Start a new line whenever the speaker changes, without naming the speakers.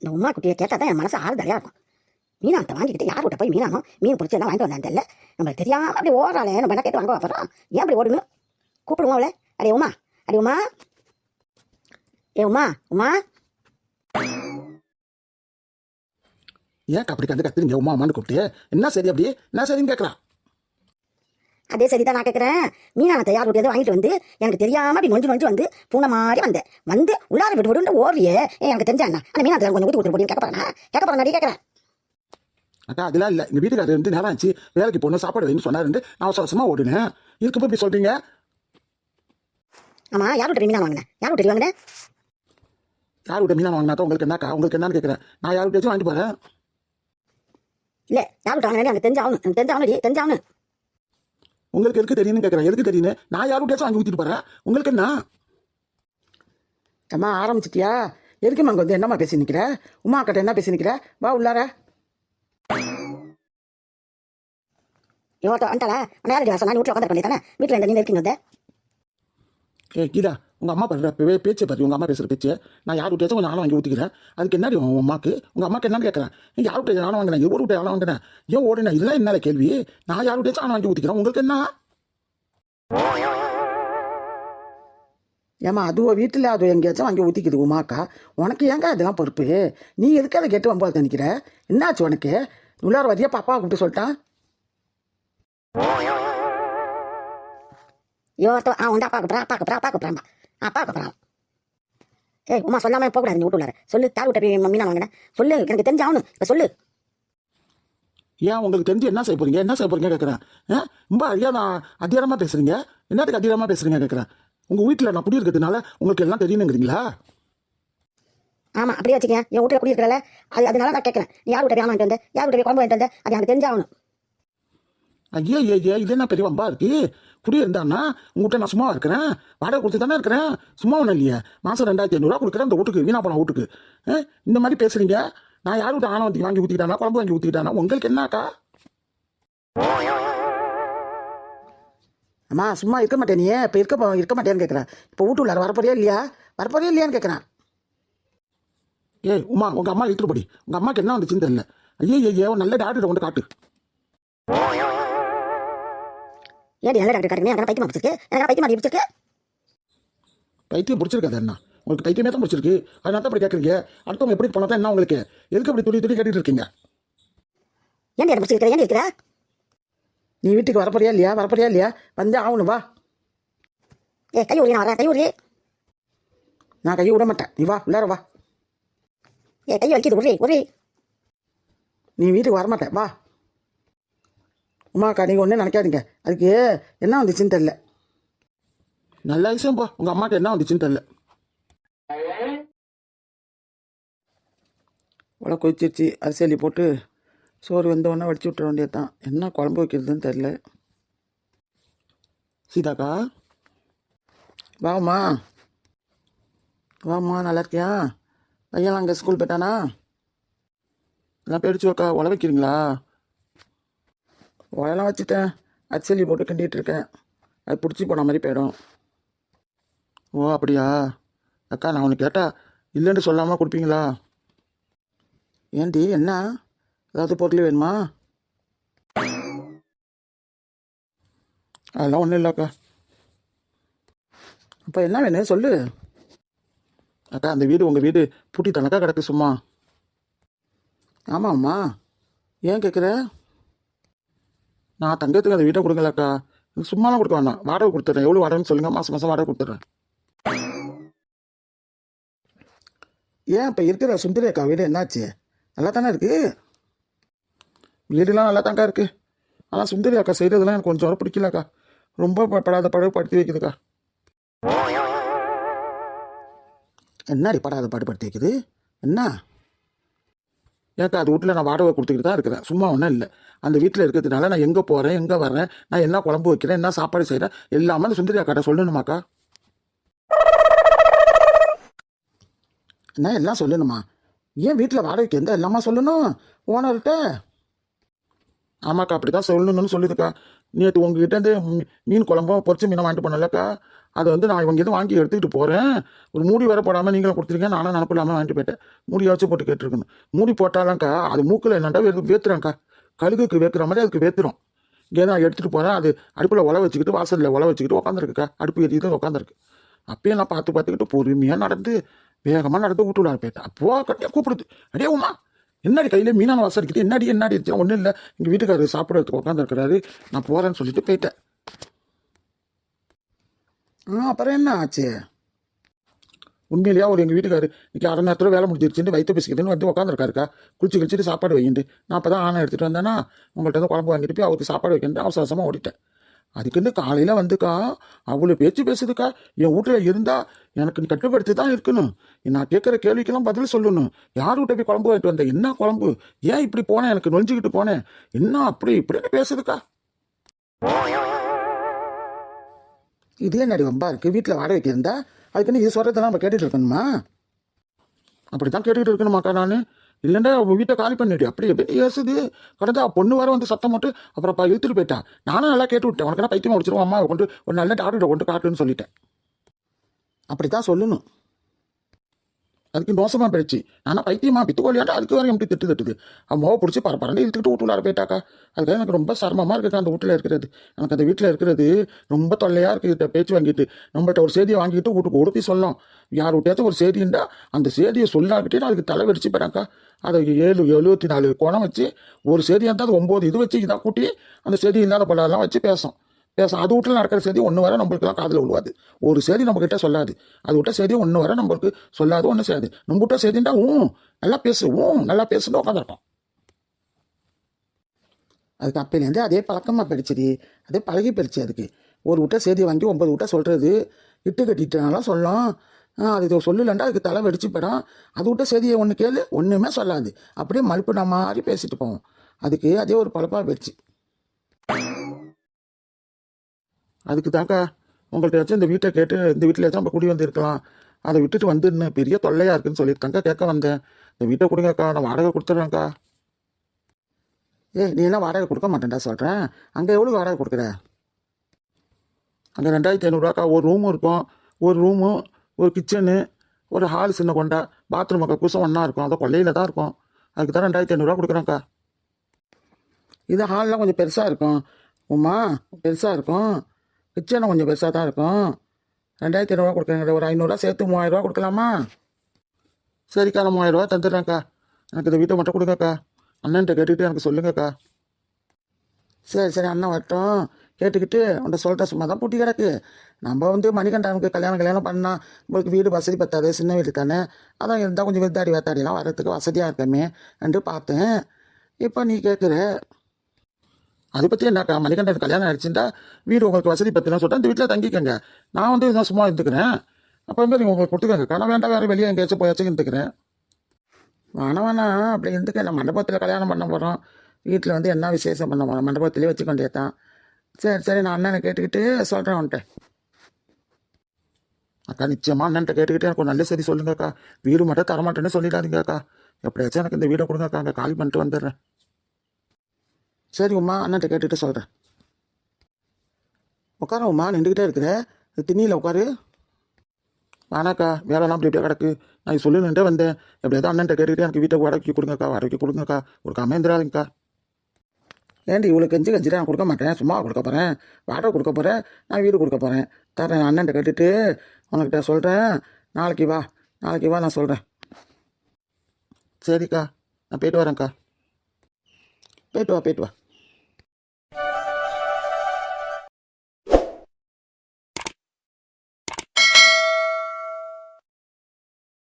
இந்த உமா குட்டியை கேட்டால் தான் என் மனசு ஆறுதலையாக இருக்கும். மீனாத்தை வாங்கிக்கிட்டு யார் விட்ட போய் மீனானோ மீன் பிடிச்சி எல்லாம் வாங்கிட்டு வந்தேன் தெரியல. நம்மளுக்கு தெரியாமல் அப்படி ஓடுறாளே, நம்ம என்ன கேட்டு வாங்க போகிறோம். ஏன் அப்படி ஓடுணும்? கூப்பிடுவோம் அவளை. அடே உமா, அடே உமா, ஏ உமா, உமா.
ஏன் அப்படி கத்துறீங்க? உமா அம்மான்னு கூப்பிட்டு என்ன சரி அப்படி என்ன சரின்னு கேட்கலாம்.
அதே சரிதான் நான் கேட்குறேன். மீனானத்தை யார் விட்டு வாங்கிட்டு வந்து எனக்கு தெரியாமல் அப்படி நொஞ்சு வந்து பூனை மாதிரி வந்து உள்ளார விட்டு விட்டு ஓடுறியே, எனக்கு தெரிஞ்சா என்ன அந்த மீனாத்தை கொஞ்சம் ஊற்றி கொடுத்து கேட்க போறேன் நிறைய கேட்குறேன்.
அக்கா அதெல்லாம் இல்லை, எங்கள் வீட்டுக்காரர் இருந்து நேரம் ஆச்சு, வேலைக்கு போகணும் சாப்பாடு வேணும்னு சொன்னார். நான் அவசரமாக ஓடுனேன். இருக்கப்போ இப்படி சொல்கிறீங்க.
ஆமாம், யார் விட்டு மீனா வாங்கினேன்? யார் விட்டு வாங்கினேன்?
யார் விட்ட மீனா வாங்கினா தான் உங்களுக்கு என்னக்கா? உங்களுக்கு என்னன்னு கேட்குறேன். நான் யார் விட்டாச்சும் வாங்கிட்டு போகிறேன்.
இல்லை, யார் விட்டு வாங்கினேன்? எனக்கு தெரிஞ்சாகணும்.
உங்களுக்கு எதுக்கு தெரியும்னு கேட்குறேன். எதுக்கு தெரியுன்னு? நான் யார் விட்டாச்சும் வாங்கி ஊற்றிட்டு போகிறேன். உங்களுக்கு என்ன? அம்மா ஆரம்பிச்சிட்டியா? எதுக்குமா அங்கே வந்து என்னம்மா பேசி நிற்கிற? உமா கிட்ட என்ன பேசி நிற்கிற? வா உள்ளார.
வந்துட்டாளா? நேரடி வாசம் நான் வீட்டில் உட்காந்து தானே. வீட்டில் இந்த நீங்கள் இருக்கீங்க.
ஏ கீதா, உங்கள் அம்மா படுற பேச்சை பற்றி உங்கள் அம்மா பேசுகிற பேச்சு நான் யார் விட்டாச்சும் கொஞ்சம் நானும் வாங்கி ஊற்றிக்கிறேன். அதுக்கு என்னடி உங்கள் அம்மாக்கு என்னன்னு கேட்குறேன். நீ யார் விட்டு நானும் வாங்கினேன், எவ்வளோ விட்டு நானும் வாங்கினேன், ஏன் ஓடுனேன், இதெல்லாம் என்ன கேள்வி? நான் யார் விட்டாச்சும் நானும் வாங்கி ஊற்றிக்கிறேன். உங்களுக்கு என்ன? ஏம்மா அதுவோ வீட்டில் அது எங்கேயாச்சும் வாங்கி ஊற்றிக்குது உமாக்கா. உனக்கு ஏங்க அதெல்லாம் பொறுப்பு? நீ எதுக்கு அதை கேட்டு வம்போது நினைக்கிற? என்னாச்சு உனக்கு? உள்ளார வரியா பாப்பா கூப்பிட்டு சொல்லிட்டான்.
வந்து அப்பா கூப்பிட்றான். ஏய் உமா, சொல்லாமல் போகக்கூடாது. நீ வீட்டுள்ளார சொல்லு. யார் விட்ட போய் மீனா வாங்கினேன் சொல்லு. எனக்கு தெரிஞ்சாகணும். இப்போ சொல்லு.
ஏன் உங்களுக்கு தெரிஞ்சு என்ன செய்ய போறீங்க கேட்குறேன். ரொம்ப அதிகாரமாக பேசுறீங்க. என்னத்துக்கு அதிகாரமாக பேசுறீங்க கேட்குறேன். உங்கள் வீட்டில் நான் குடியிருக்கிறதுனால உங்களுக்கு எல்லாம் தெரியணுங்கிறீங்களா?
ஆமாம், அப்படியே வச்சுக்கேன். என் வீட்டில் குடியிருக்கிறல அதனால நான் கேட்குறேன். நீ யார் விட்ட வாங்கிட்டு வந்த, யார் விட்ட குழம்பு வாங்கிட்டு வந்த, அது எனக்கு தெரிஞ்சாகணும்.
ஐயா இது என்ன பெரிய வம்பா இருக்கு? குடியிருந்தான்னா உங்கள்கிட்ட நான் சும்மா இருக்கிறேன், வாடகை கொடுத்து தானே இருக்கிறேன். சும்மா ஒன்றும் இல்லையே. மாதம் 2500 கொடுக்குறேன் அந்த வீட்டுக்கு, வீணா போன வீட்டுக்கு. இந்த மாதிரி பேசுறீங்க. நான் யார் விட்டு ஆணவத்தி வாங்கி ஊற்றிக்கிட்டானா, குழம்பு வாங்கி ஊற்றிக்கிட்டானா? உங்களுக்கு என்னக்கா? அம்மா சும்மா இருக்க மாட்டேன். நீ இப்போ இருக்க மாட்டேன்னு கேட்குறேன். இப்போ வீட்டுள்ளார வரப்போறியா இல்லையான்னு கேட்குறேன். ஏய் உமா, உங்கள் அம்மா இழுத்துட்டு உங்கள் அம்மாவுக்கு என்ன வந்துச்சுன்னு தெரியல. ஐயோ நல்ல டாக்டர் கொண்டு காட்டு.
ஏடி நல்ல டாக்டர் காட்டுங்க. எனக்கு பைத்தியமா பிடிச்சிருக்கு.
பைத்தியம் பிடிச்சிருக்காது என்ன? உங்களுக்கு பைத்தியமே தான் பிடிச்சிருக்கு. அதனால தான் அப்படி கேட்குறீங்க. அடுத்தவங்க எப்படி போனா தான் என்ன உங்களுக்கு? எதுக்கு அப்படி துடி கேட்டுட்டு இருக்கீங்க?
ஏன் பிடிச்சிருக்கிற? ஏன் இருக்கிற?
நீ வீட்டுக்கு வரப்போறியா இல்லையா? வந்து ஆகணும், வா.
கை ஊறி நான் வரேன். கை ஊறி
நான் கையை விட மாட்டேன். நீ வா உள்ளார வா.
கை வலிக்குது. ஊறி
நீ வீட்டுக்கு வரமாட்டேன், வா. உமாக்கா நீங்கள் ஒன்றும் நினைக்காதீங்க. அதுக்கு என்ன வந்துச்சுன்னு தெரில. நல்ல விஷயம் போ. உங்கள் அம்மாவுக்கு என்ன வந்துச்சுன்னு தெரில. உலை கொதிச்சிருச்சு. அரிசி போட்டு சோறு வந்தவொடனே வடிச்சு விட்டுற வேண்டியது தான். என்ன குழம்பு வைக்கிறதுன்னு தெரில. சீதாக்கா வாமா. நல்லா இருக்கியா? பையன்லாம் அங்கே ஸ்கூல் போயிட்டானா? எல்லாம் போயிடுச்சு அக்கா. உலை வைக்கிறீங்களா? உலையெல்லாம் வச்சுட்டேன். அரிசி போட்டு கிண்டிகிட்டு இருக்கேன். அது பிடிச்சி போன மாதிரி போயிடும். ஓ அப்படியா? அக்கா நான் உனக்கு கேட்டால் இல்லைன்னு சொல்லாமல் கொடுப்பீங்களா? ஏன்டி என்ன ஏதாவது பொருள் வேணுமா? அதெல்லாம் ஒன்றும் இல்லை அக்கா. அப்போ என்ன வேணும் சொல்லு. அக்கா அந்த வீடு உங்கள் வீடு பூட்டி தனக்கா கிடக்கு சும்மா. ஆமாம்மா, ஏன் கேட்குற? நான் தங்கத்துக்கு அந்த வீட்டை கொடுங்கலக்கா. சும்மாலாம் கொடுக்க வேண்டாம், வாடகை கொடுத்துட்றேன். எவ்வளோ வாடகைன்னு சொல்லுங்கள், மாதம் வாடகை கொடுத்துட்றேன். ஏன் இப்போ இருக்கிற சுந்தரி அக்கா வீடு என்னாச்சு? நல்லா தானே இருக்குது. வீடுலாம் நல்லா தான்க்கா இருக்குது. ஆனால் சுந்தரி அக்கா செய்கிறதுலாம் எனக்கு கொஞ்சம் வர பிடிக்கலக்கா. ரொம்ப படுத்தி வைக்குதுக்கா. என்னடி படுத்தி வைக்குது? என்ன ஏக்கா? அது வீட்டில் நான் வாடகை கொடுத்துக்கிட்டு தான் இருக்கிறேன், சும்மா ஒன்றும் இல்லை. அந்த வீட்டில் இருக்கிறதுனால நான் எங்கே போகிறேன், எங்கே வர்றேன், நான் என்ன குழம்பு வைக்கிறேன், என்ன சாப்பாடு செய்கிறேன், எல்லாமே அந்த சுந்தரி அக்காட்ட சொல்லணுமாக்கா? என்ன எல்லாம் சொல்லணுமா? ஏன் வீட்டில் வாடகைக்கு எந்த எல்லாமா சொல்லணும் ஓனர்கிட்ட? ஆமாக்கா அப்படி தான் சொல்லணும்னு சொல்லுதுக்கா. நேற்று உங்ககிட்ட இருந்து மீன் குழம்பும் பொரிச்சு மீனை வாங்கிட்டு போனலக்கா, அதை வந்து நான் இவங்க எதுவும் வாங்கி எடுத்துக்கிட்டு போகிறேன். ஒரு மூடி வேற போடாமல் நீங்களும் கொடுத்துருக்கேன். நானும் நினப்பு இல்லாமல் வாங்கிட்டு போயிட்டேன். மூடியை வச்சு போட்டு கேட்டுருக்கணும். மூடி போட்டாலாம்க்கா அது மூக்கில் என்னண்டா வேத்துறாங்க்கா. கழுகுக்கு வேத்துற மாதிரி அதுக்கு வேத்துரும். இங்கே நான் எடுத்துகிட்டு போகிறேன். அது அடுப்பில் ஒலை வச்சுக்கிட்டு வாசலில் ஒலை வச்சுக்கிட்டு உட்காந்துருக்குக்கா. அடுப்பு எரியுது உட்காந்துருக்கு. அப்பயே நான் பார்த்துக்கிட்டு பொறுமையாக நடந்து வேகமாக நடந்து வீட்டுள்ளார போயிட்டேன். அப்போ கட்டியாக கூப்பிடுது, அடியே உமா என்னடி கையில் மீனான வாசம் இருக்குது, என்னடி இருந்துச்சு. ஒன்றும் இல்லை, எங்கள் வீட்டுக்காரர் சாப்பிட்றதுக்கு உட்காந்துருக்கிறாரு, நான் போகிறேன்னு சொல்லிட்டு போயிட்டேன். அப்புறம் என்ன ஆச்சு? உண்மையிலேயே ஒரு எங்கள் வீட்டுக்காரு இன்னைக்கு அரை நேரத்தில் வேலை முடிஞ்சிருச்சுட்டு வயிற்று பேசிக்கிட்டுன்னு வந்து உட்காந்துருக்காருக்கா. குளிச்சுட்டு சாப்பாடு வைக்கிண்டு நான் அப்போ தான் ஆணை எடுத்துகிட்டு வந்தேன்னா உங்கள்கிட்ட வந்து குழம்பு வாங்கிட்டு போய் அவருக்கு சாப்பாடு வைக்கிட்டு அவசரமாக ஓடிட்டேன். அதுக்குன்னு காலையில் வந்துக்கா அவ்வளோ பேச்சு பேசுதுக்கா. என் வீட்டில் இருந்தால் எனக்கு நீ கட்டுப்படுத்தி தான் இருக்கணும். நான் கேட்குற கேள்விக்கெல்லாம் பதில் சொல்லணும். யார் வீட்டை போய் குழம்பு வாங்கிட்டு வந்தேன், என்ன குழம்பு, ஏன் இப்படி போனேன், எனக்கு நொஞ்சிக்கிட்டு போனேன், என்ன அப்படி இப்படின்னு பேசுதுக்கா. இதே நடி வம்பா இருக்குது. வீட்டில் வாடகைக்கு இருந்தா அதுக்குன்னு இது சொல்கிறதெல்லாம் நம்ம கேட்டுட்டு இருக்கணுமா? அப்படி தான் கேட்டுக்கிட்டு இருக்கணுமாக்கா நான். இல்லைண்டா உங்கள் வீட்டை காலி பண்ணிடு அப்படி எப்படி ஏசுது. கடந்தா பொண்ணு வர வந்து சத்தம் மட்டும் அப்புறம் இழுத்துட்டு போயிட்டா. நானும் நல்லா கேட்டு விட்டேன். உனக்கு பைத்தியமாக முடிச்சிருவோம், அம்மா கொண்டு ஒரு நல்ல டாக்டரை கொண்டு காட்டுன்னு சொல்லிட்டேன். அப்படி தான் சொல்லணும். அதுக்கு மோசமாக போயிடுச்சு. ஆனால் பைத்தியமா பித்துக்கோழியாண்டா அதுக்கு வரையும் எப்படி திட்டுது. அவன் மோவை பிடிச்சி பரப்பரண்டு இழுத்துக்கிட்டு வீட்டுள்ளார போயிட்டாக்கா. அதுக்காக எனக்கு ரொம்ப சிரமமாக இருக்குது அந்த வீட்டில் இருக்கிறது. எனக்கு அந்த வீட்டில் இருக்கிறது ரொம்ப தொல்லையாக இருக்குது. பேச்சு வாங்கிட்டு நம்மள்ட்ட ஒரு செய்தியை வாங்கிட்டு வீட்டுக்கு உடுப்பி சொல்லணும். யார் விட்டியாச்சும் ஒரு செய்திண்டா அந்த செய்தியை சொல்லாக்கிட்டே அதுக்கு தலை வெடிச்சு போயிடாக்கா. அதை 74 கோணம் வச்சு ஒரு செய்தியாக இருந்தால் அது 9 இது வச்சு இதாக கூட்டி அந்த செய்தி இல்லாத பலெல்லாம் வச்சு பேசும். அது வீட்டில் நடக்கிற செய்தி ஒன்று வர நம்மளுக்குலாம் காதில் விழுவாது. ஒரு செய்தி நம்மக்கிட்ட சொல்லாது. அது விட்ட செய்தி ஒன்று வர நம்மளுக்கு சொல்லாது, ஒன்றும் செய்யாது. நம்ம விட்ட செய்திண்டா நல்லா பேசுன்னு உட்காந்துருக்கோம். அதுக்கு அப்போலேருந்து அதே பழக்கமாக போயிடுச்சுடி, அதே பழகி போயிடுச்சு. அதுக்கு ஒரு விட்ட செய்தியை வாங்கி 9 விட்ட சொல்கிறது, இட்டு கட்டிட்டுனாலாம் சொல்லலாம். அது சொல்லலண்டா அதுக்கு தலை வெடிச்சு போயிடும். அது விட்ட செய்தியை ஒன்று கேளு, ஒன்றுமே சொல்லாது. அப்படியே மழுப்புன மாதிரி பேசிட்டு போவோம். அதுக்கு அதே ஒரு பழப்பாக போயிடுச்சு. அதுக்கு தாக்கா உங்கள்கிட்ட இந்த வீட்டை கேட்டு இந்த வீட்டில் நம்ம குடி வந்துருக்கலாம், அதை விட்டுட்டு வந்துன்னு பெரிய தொல்லையாக இருக்குன்னு சொல்லியிருக்காங்க. கேட்க வந்தேன். இந்த வீட்டை கொடுங்கக்கா, நான் வாடகை கொடுத்துட்றேன்க்கா. நீ என்ன வாடகை கொடுக்க மாட்டேன்டா சொல்கிறேன். அங்கே எவ்வளோ வாடகை கொடுக்குற? அங்கே 2500 ஒரு ரூமும் இருக்கும். ஒரு ரூமு, ஒரு கிச்சனு, ஒரு ஹால் சின்ன கொண்டா, பாத்ரூம் கக்கூசம் ஒன்றா இருக்கும். அதை கொள்ளையில் தான் இருக்கும். அதுக்கு தான் 2500 கொடுக்குறேன்க்கா. இது ஹால்லாம் கொஞ்சம் பெருசாக இருக்கும் உமா, பெருசாக இருக்கும். கிச்சனை கொஞ்சம் பெருசாக தான் இருக்கும். 2500 கொடுக்குறேங்க. ஒரு 500 சேர்த்து 3000 கொடுக்கலாமா? சரிக்கா, நான் 3000 தந்துடுறேன்க்கா. எனக்கு இந்த வீட்டை மட்டும் கொடுங்கக்கா. அண்ணன்ட்ட கேட்டுக்கிட்டு எனக்கு சொல்லுங்கக்கா. சரி அண்ணன் வரட்டும். கேட்டுக்கிட்டு உன்ட்ட சொல்லிட்டேன். சும்மா தான் பூட்டி கிடக்கு. நம்ம வந்து மணிகண்டனுக்கு கல்யாணம் பண்ணால் உங்களுக்கு வீடு வசதி பத்தாது, சின்ன வீடு தானே. அதான் இருந்தால் கொஞ்சம் வெத்தாடிலாம் வர்றதுக்கு வசதியாக இருக்கமே என்று பார்த்தேன். இப்போ நீ கேட்குற அதை பற்றி என்னக்கா? மணிகண்டன் கல்யாணம் ஆயிடுச்சுட்டா வீடு உங்களுக்கு வசதி பற்றிலாம் சொல்லிட்டு இந்த வீட்டில் தங்கிக்கங்க. நான் வந்து நான் சும்மா இருந்துக்கிறேன். அப்போ வந்து நீங்கள் உங்களுக்கு கொடுத்துக்கங்க. நான் வேண்டாம், வேறு வெளியே எங்கேயாச்சும் போயாச்சும் இருந்துக்கிறேன். வேணா அப்படி இருந்துக்க. நான் மண்டபத்தில் கல்யாணம் பண்ண போகிறோம். வீட்டில் வந்து என்ன விசேஷம் பண்ண போகிறோம், மண்டபத்திலே வச்சுக்கொண்டே தான். சரி நான் அண்ணனை கேட்டுக்கிட்டு சொல்கிறேன் அவன்கிட்ட. அக்கா நிச்சயமாக அண்ணன்ட்ட கேட்டுக்கிட்டு எனக்கு ஒரு நல்ல சரி சொல்லுங்கக்கா. வீடு மட்டும் தரமாட்டேன்னு சொல்லிடாதீங்கக்கா. எப்படியாச்சும் எனக்கு இந்த வீடை கொடுங்கக்கா. அங்கே காலி பண்ணிட்டு வந்துடுறேன். சரி உமா, அண்ணன்ட்ட கேட்டுட்டு சொல்கிறேன். உட்கார உமா, நின்றுக்கிட்டே இருக்கிற திண்ணியில் உட்காரு. வேணாக்கா, வேலைலாம் அப்படி இப்படியே கிடக்கு. நான் சொல்லுன்னுட்டே வந்தேன். எப்படியாவது அண்ணன்ட்ட கேட்டுக்கிட்டே எனக்கு வீட்டை வாடகைக்கு கொடுங்கக்கா. ஒரு கமேந்திராதுங்கக்கா. ஏன்டி இவ்வளோ கஞ்சிட்டு நான் கொடுக்க மாட்டேன், சும்மா கொடுக்க போகிறேன். வாடகை கொடுக்க போகிறேன், நான் வீடு கொடுக்க போகிறேன். தரேன். அண்ணன்ட்ட கேட்டுட்டு உனக்கிட்ட சொல்கிறேன். நாளைக்கு வா நான் சொல்கிறேன். சரிக்கா, நான் போயிட்டு வரேன்க்கா. போயிட்டு வா.